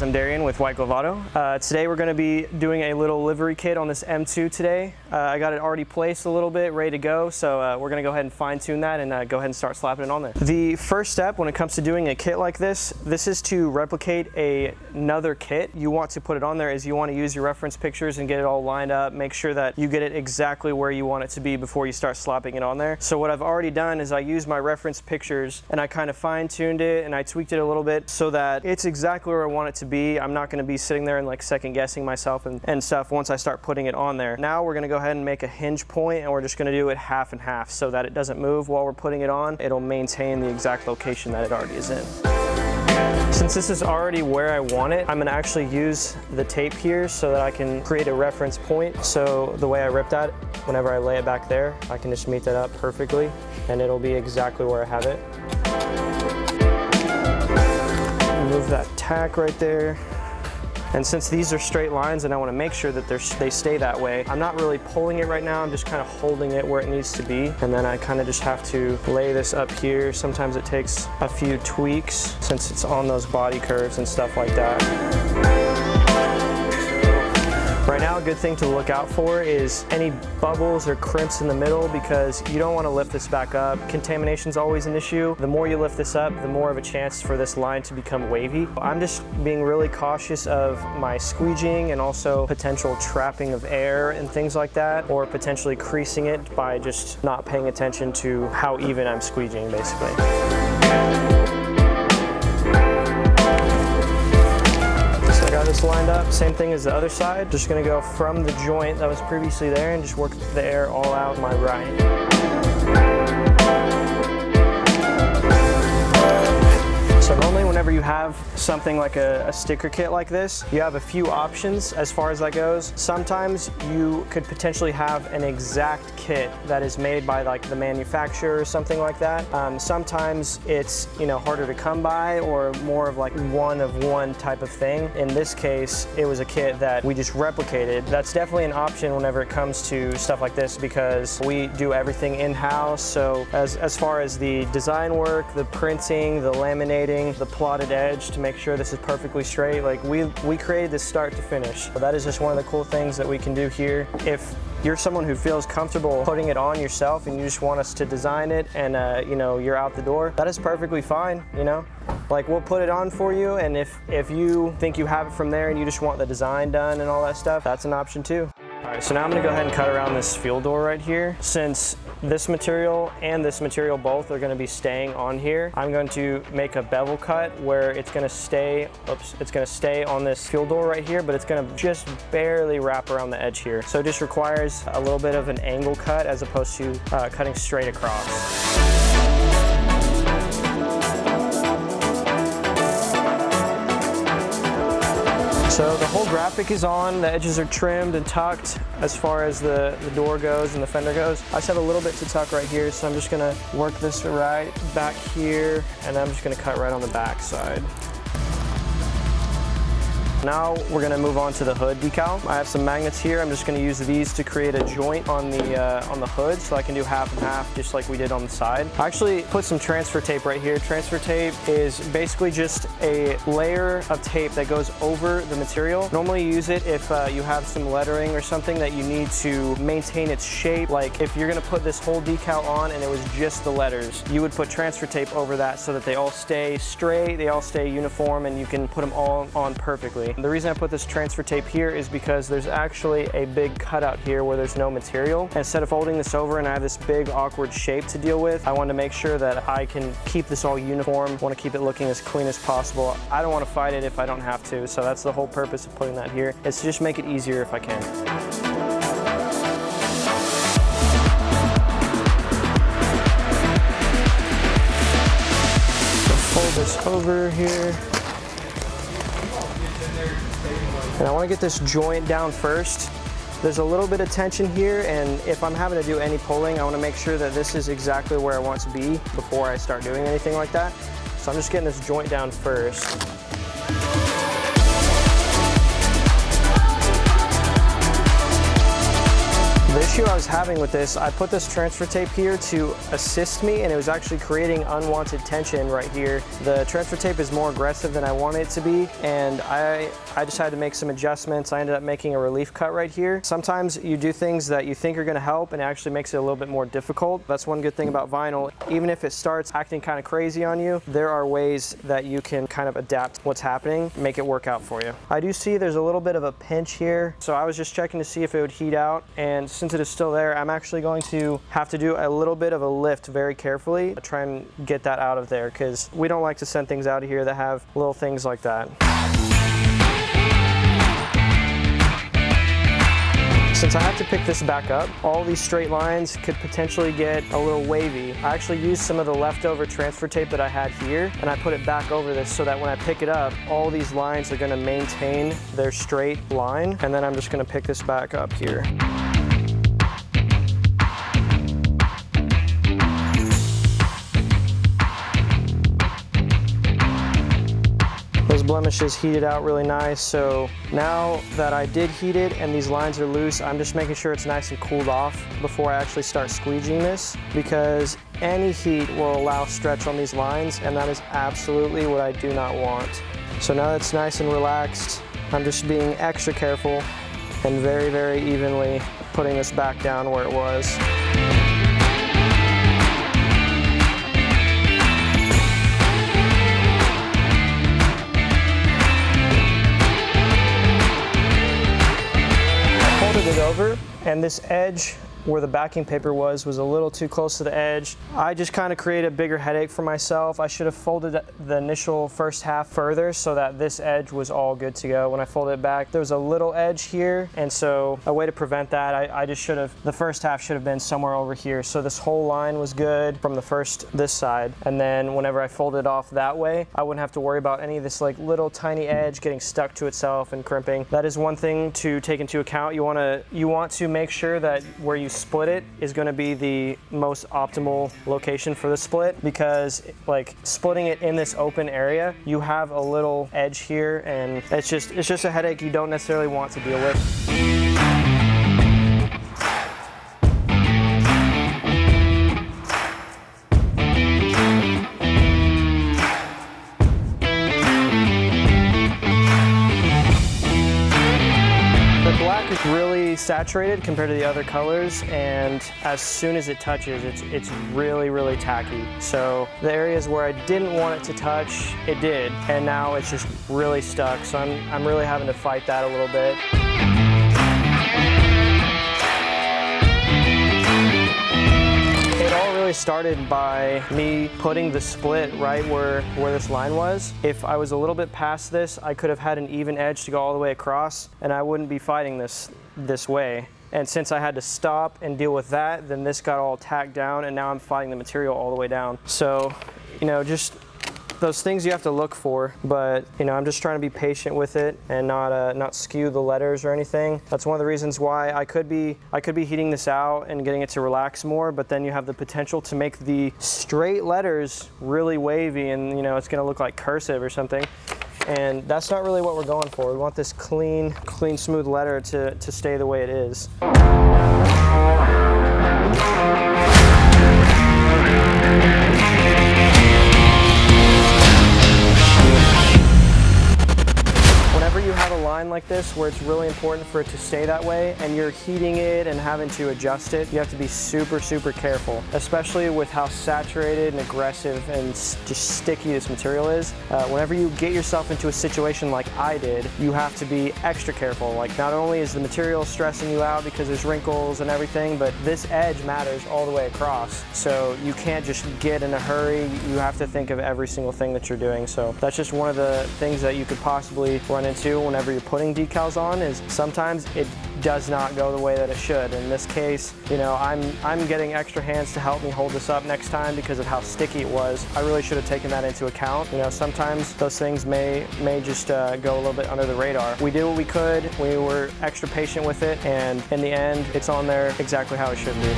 guys, I'm Darian with WgAutoWraps Auto. Today we're going to be doing a little livery kit on this M2 today. I got it already placed a little bit, ready to go, so we're going to go ahead and fine tune that and go ahead and start slapping it on there. The first step when it comes to doing a kit like this is to replicate another kit. You want to put it on there is you want to use your reference pictures and get it all lined up, make sure that you get it exactly where you want it to be before you start slapping it on there. So what I've already done is I used my reference pictures and I kind of fine tuned it and I tweaked it a little bit so that it's exactly where I want it to be. I'm not going to be sitting there and like second guessing myself and stuff once I start putting it on there. Now we're going to go ahead and make a hinge point and we're just going to do it half and half so that it doesn't move while we're putting it on. It'll maintain the exact location that it already is in. Since this is already where I want it, I'm going to actually use the tape here so that I can create a reference point. So the way I ripped that, whenever I lay it back there, I can just meet that up perfectly and it'll be exactly where I have it. Remove that tack right there. And since these are straight lines and I want to make sure that they stay that way, I'm not really pulling it right now, I'm just kind of holding it where it needs to be. And then I kind of just have to lay this up here. Sometimes it takes a few tweaks since it's on those body curves and stuff like that. Right now, a good thing to look out for is any bubbles or crimps in the middle because you don't want to lift this back up. Contamination is always an issue. The more you lift this up, the more of a chance for this line to become wavy. I'm just being really cautious of my squeegeeing and also potential trapping of air and things like that, or potentially creasing it by just not paying attention to how even I'm squeegeeing, basically. This lined up, same thing as the other side. Just gonna go from the joint that was previously there and just work the air all out my right. So normally whenever you have something like a sticker kit like this, you have a few options as far as that goes. Sometimes you could potentially have an exact kit that is made by like the manufacturer or something like that. Sometimes it's, you know, harder to come by or more of like one of one type of thing. In this case, it was a kit that we just replicated. That's definitely an option whenever it comes to stuff like this because we do everything in-house. So as far as the design work, the printing, the laminating, the plotted edge to make sure this is perfectly straight, like we created this start to finish. So that is just one of the cool things that we can do here. If you're someone who feels comfortable putting it on yourself and you just want us to design it and you know, you're out the door, that is perfectly fine, you know? Like we'll put it on for you, and if you think you have it from there and you just want the design done and all that stuff, that's an option too. All right, so now I'm gonna go ahead and cut around this fuel door right here. Since this material and this material both are gonna be staying on here, I'm going to make a bevel cut where it's gonna stay, it's gonna stay on this fuel door right here, but it's gonna just barely wrap around the edge here. So it just requires a little bit of an angle cut as opposed to cutting straight across. So the whole graphic is on, the edges are trimmed and tucked as far as the door goes and the fender goes. I just have a little bit to tuck right here, so I'm just gonna work this right back here, and I'm just gonna cut right on the back side. Now we're gonna move on to the hood decal. I have some magnets here. I'm just gonna use these to create a joint on the hood so I can do half and half just like we did on the side. I actually put some transfer tape right here. Transfer tape is basically just a layer of tape that goes over the material. Normally you use it if you have some lettering or something that you need to maintain its shape. Like if you're gonna put this whole decal on and it was just the letters, you would put transfer tape over that so that they all stay straight, they all stay uniform, and you can put them all on perfectly. The reason I put this transfer tape here is because there's actually a big cutout here where there's no material. And instead of folding this over and I have this big awkward shape to deal with, I want to make sure that I can keep this all uniform. I want to keep it looking as clean as possible. I don't want to fight it if I don't have to, so that's the whole purpose of putting that here, is to just make it easier if I can. So fold this over here. And I want to get this joint down first. There's a little bit of tension here, and if I'm having to do any pulling, I want to make sure that this is exactly where I want to be before I start doing anything like that. So I'm just getting this joint down first. This issue I was having with this, I put this transfer tape here to assist me, and it was actually creating unwanted tension right here. The transfer tape is more aggressive than I want it to be, and I just had to make some adjustments. I ended up making a relief cut right here. Sometimes you do things that you think are going to help and it actually makes it a little bit more difficult. That's one good thing about vinyl. Even if it starts acting kind of crazy on you, there are ways that you can kind of adapt what's happening, make it work out for you. I do see there's a little bit of a pinch here, so I was just checking to see if it would heat out, and since it is still there, I'm actually going to have to do a little bit of a lift very carefully to try and get that out of there, because we don't like to send things out of here that have little things like that. Since I have to pick this back up, all these straight lines could potentially get a little wavy. I actually used some of the leftover transfer tape that I had here, and I put it back over this so that when I pick it up, all these lines are going to maintain their straight line, and then I'm just going to pick this back up here. Those blemishes heated out really nice, so now that I did heat it and these lines are loose, I'm just making sure it's nice and cooled off before I actually start squeegeeing this, because any heat will allow stretch on these lines, and that is absolutely what I do not want. So now that it's nice and relaxed, I'm just being extra careful and very, very evenly putting this back down where it was. It over, and this edge where the backing paper was a little too close to the edge. I just kind of created a bigger headache for myself. I should have folded the initial first half further so that this edge was all good to go. When I folded it back, there was a little edge here, and so a way to prevent that, I just should have, the first half should have been somewhere over here. So this whole line was good from this side, and then whenever I folded it off that way, I wouldn't have to worry about any of this like little tiny edge getting stuck to itself and crimping. That is one thing to take into account. You want to make sure that where you split it is going to be the most optimal location for the split, because like splitting it in this open area, you have a little edge here, and it's just a headache you don't necessarily want to deal with. Really saturated compared to the other colors, and as soon as it touches, it's really, really tacky. So the areas where I didn't want it to touch, it did, and now it's just really stuck. So I'm really having to fight that a little bit. Started by me putting the split right where this line was. If I was a little bit past this, I could have had an even edge to go all the way across, and I wouldn't be fighting this way. And since I had to stop and deal with that, then this got all tacked down, and now I'm fighting the material all the way down. So, you know, just those things you have to look for, but you know, I'm just trying to be patient with it and not skew the letters or anything. That's one of the reasons why I could be heating this out and getting it to relax more, but then you have the potential to make the straight letters really wavy, and you know, it's gonna look like cursive or something. And that's not really what we're going for. We want this clean, smooth letter to stay the way it is. Whenever you have a line like this where it's really important for it to stay that way and you're heating it and having to adjust it, you have to be super, super careful, especially with how saturated and aggressive and just sticky this material is. Whenever you get yourself into a situation like I did, you have to be extra careful. Like, not only is the material stressing you out because there's wrinkles and everything, but this edge matters all the way across. So you can't just get in a hurry. You have to think of every single thing that you're doing. So that's just one of the things that you could possibly run into whenever you're putting decals on, is sometimes it does not go the way that it should. In this case, you know, I'm getting extra hands to help me hold this up next time because of how sticky it was. I really should have taken that into account. You know, sometimes those things may just go a little bit under the radar. We did what we could. We were extra patient with it, and in the end, it's on there exactly how it should be.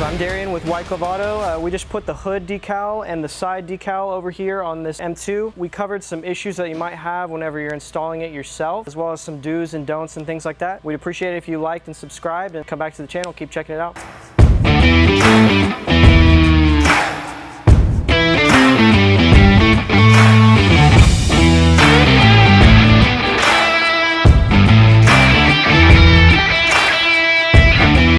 I'm Darian with WgAutoWraps Auto. We just put the hood decal and the side decal over here on this M2. We covered some issues that you might have whenever you're installing it yourself, as well as some do's and don'ts and things like that. We'd appreciate it if you liked and subscribed and come back to the channel. Keep checking it out.